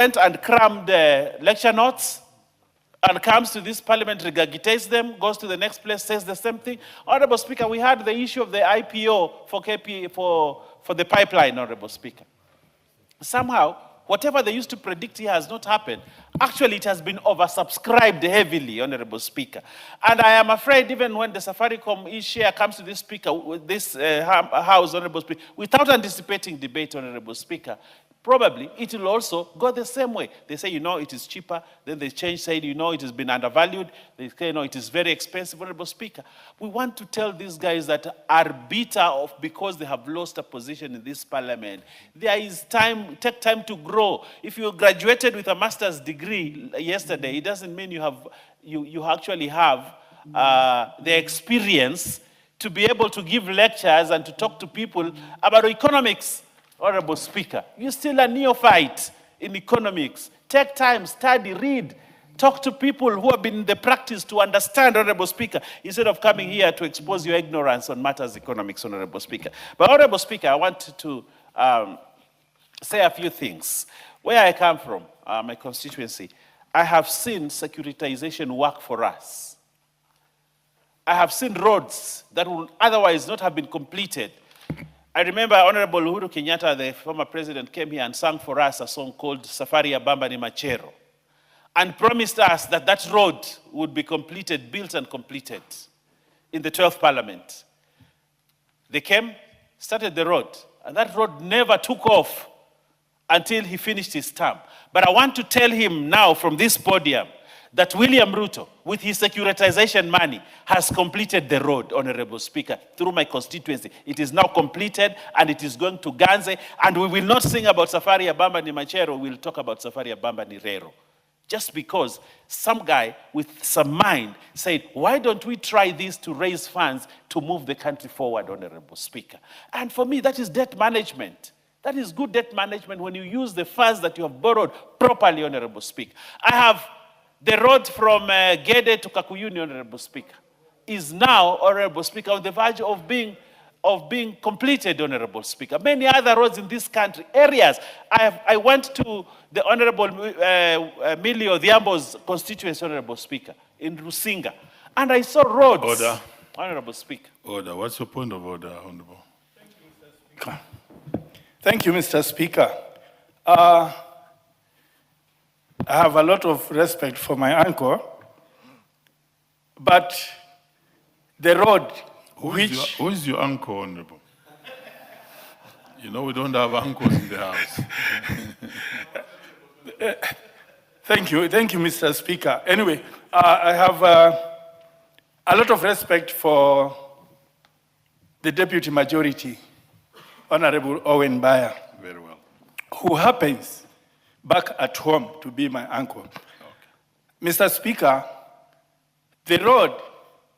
went and crammed lecture notes and comes to this parliament, regurgitates them, goes to the next place, says the same thing. Honorable Speaker, we had the issue of the IPO for the pipeline, Honorable Speaker. Somehow, whatever they used to predict here has not happened. Actually, it has been oversubscribed heavily, Honorable Speaker. And I am afraid even when the Safaricom share comes to this speaker, this House, Honorable Speaker, without anticipating debate, Honorable Speaker, probably it will also go the same way. They say, it is cheaper. Then they change, say, it has been undervalued. They say, it is very expensive, Honorable Speaker. We want to tell these guys that are bitter because they have lost a position in this parliament. There is time, take time to grow. If you graduated with a master's degree yesterday, it doesn't mean you actually have the experience to be able to give lectures and to talk to people about economics. Honorable Speaker, you're still a neophyte in economics. Take time, study, read, talk to people who have been in the practice to understand, Honorable Speaker, instead of coming here to expose your ignorance on matters economics, Honorable Speaker. But Honorable Speaker, I want to say a few things. Where I come from, my constituency, I have seen securitization work for us. I have seen roads that would otherwise not have been completed. I remember Honorable UHURU Kenyatta, the former president, came here and sang for us a song called Safari ya Bamba ni Machero, and promised us that that road would be completed, built and completed in the 12th Parliament. They came, started the road, and that road never took off until he finished his term. But I want to tell him now from this podium that William Ruto, with his securitization money, has completed the road, Honorable Speaker, through my constituency. It is now completed, and it is going to Ganze, and we will not sing about Safari ya Bamba ni Machero, we will talk about Safari ya Bamba ni Rero. Just because some guy with some mind said, why don't we try this to raise funds to move the country forward, Honorable Speaker? And for me, that is debt management. That is good debt management when you use the funds that you have borrowed properly, Honorable Speaker. I have the road from Gede to Kakuyuni, Honorable Speaker, is now, Honorable Speaker, on the verge of being completed, Honorable Speaker. Many other roads in this country, areas. I went to the Honorable Millie Odhiambo's constituency, Honorable Speaker, in Rusinga, and I saw roads. Order. Honorable Speaker. Order. What's your point of order, Honorable? Thank you, Mr. Speaker. I have a lot of respect for my uncle, but the road Who is your uncle, Honorable? We don't have uncles in the house. Thank you, Mr. Speaker. Anyway, I have a lot of respect for the Deputy Majority, Honorable Owen Baya. Very well. Who happens back at home to be my uncle. Okay. Mr. Speaker, the road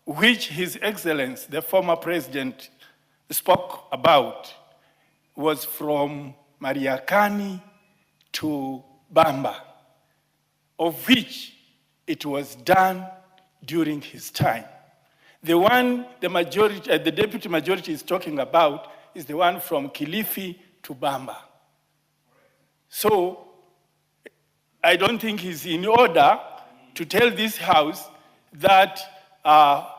which His Excellency, the former president, spoke about was from Mariakani to Bamba, of which it was done during his time. The one the deputy majority is talking about is the one from Kilifi to Bamba. So, I don't think it's in order to tell this House that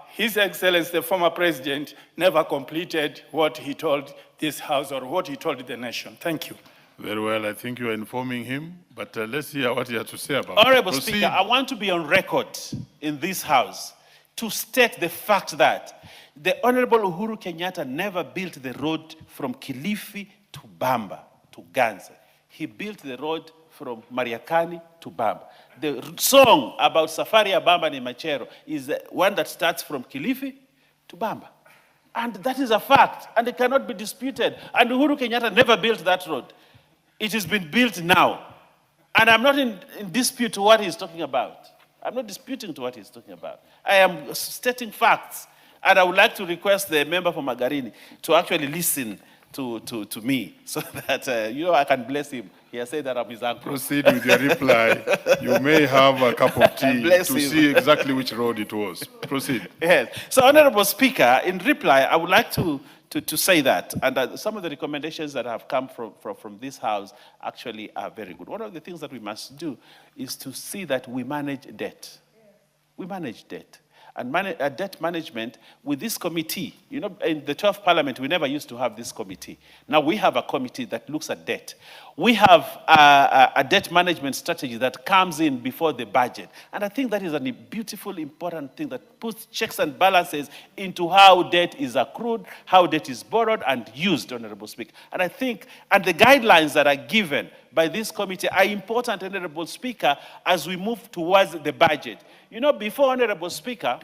His Excellency, the former president, never completed what he told this House or what he told the nation. Thank you. Very well. I think you are informing him, but let's hear what he has to say about it. Honorable Speaker, I want to be on record in this House to state the fact that the Honorable UHURU Kenyatta never built the road from Kilifi to Bamba, to Ganze. He built the road from Mariakani to Bamba. The song about Safari ya Bamba ni Machero is one that starts from Kilifi to Bamba. And that is a fact, and it cannot be disputed. And UHURU Kenyatta never built that road. It has been built now. And I'm not in dispute to what he's talking about. I'm not disputing to what he's talking about. I am stating facts. And I would like to request the member for Magarini to actually listen to me so that, I can bless him. He has said that I'm his uncle. Proceed with your reply. You may have a cup of tea to see exactly which road it was. Proceed. Yes. So, Honorable Speaker, in reply, I would like to to say that. And some of the recommendations that have come from this house actually are very good. One of the things that we must do is to see that we manage debt. We manage debt. And debt management with this committee. You know, in the 12th Parliament, we never used to have this committee. Now we have a committee that looks at debt. We have a debt management strategy that comes in before the budget. And I think that is a beautiful, important thing that puts checks and balances into how debt is accrued, how debt is borrowed and used, Honorable Speaker. And I think, and the guidelines that are given by this committee are important, Honorable Speaker, as we move towards the budget. You know, before, Honorable Speaker,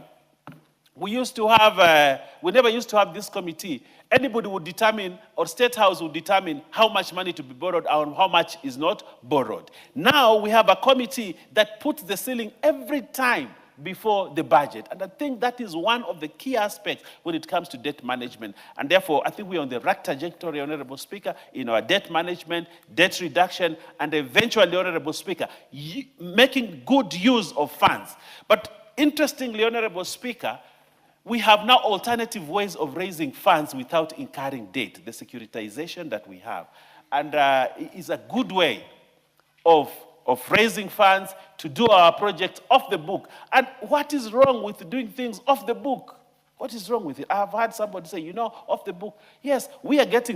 we never used to have this committee. Anybody would determine, or State House would determine how much money to be borrowed and how much is not borrowed. Now we have a committee that puts the ceiling every time before the budget. And I think that is one of the key aspects when it comes to debt management. And therefore, I think we're on the right trajectory, Honorable Speaker, in our debt management, debt reduction, and eventually, Honorable Speaker, making good use of funds. But interestingly, Honorable Speaker, we have now alternative ways of raising funds without incurring debt, the securitization that we have. And it is a good way of raising funds to do our projects off the book. And what is wrong with doing things off the book? What is wrong with it? I've had somebody say, you know, off the book. Yes, we are getting